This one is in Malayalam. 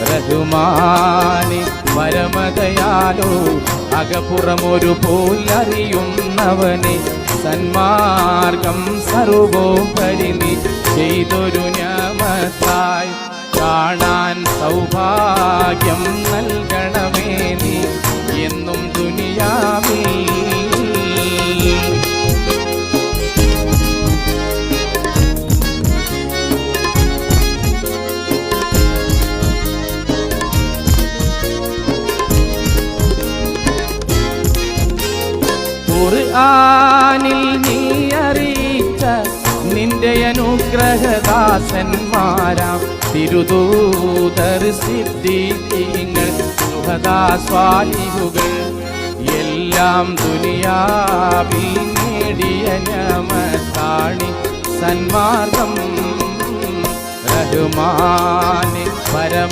റഹ്മാനെ പരമദയാലോ അകപ്പുറമൊരു പോലറിയുന്നവനെ സന്മാർഗം സർവോപരി നീ ചെയ്തൊരു ഞാമത്തായി കാണാൻ സൗഭാഗ്യം നൽകണമേ നീ എന്നും ദുനിയാവിൽ. ഖുർആനിൽ നീ അറിയിച്ച നിന്റെ അനുഗ്രഹദാസന്മാരാം തിരുദൂതർ സിദ്ദീഖീങ്ങൾ ശുഹദാ സ്വാലിഹുകൾ എല്ലാം ദുനിയാവിൽ നേടിയ ഞമത്താണി സന്മാർഗം. റഹ്മാനെ പരമ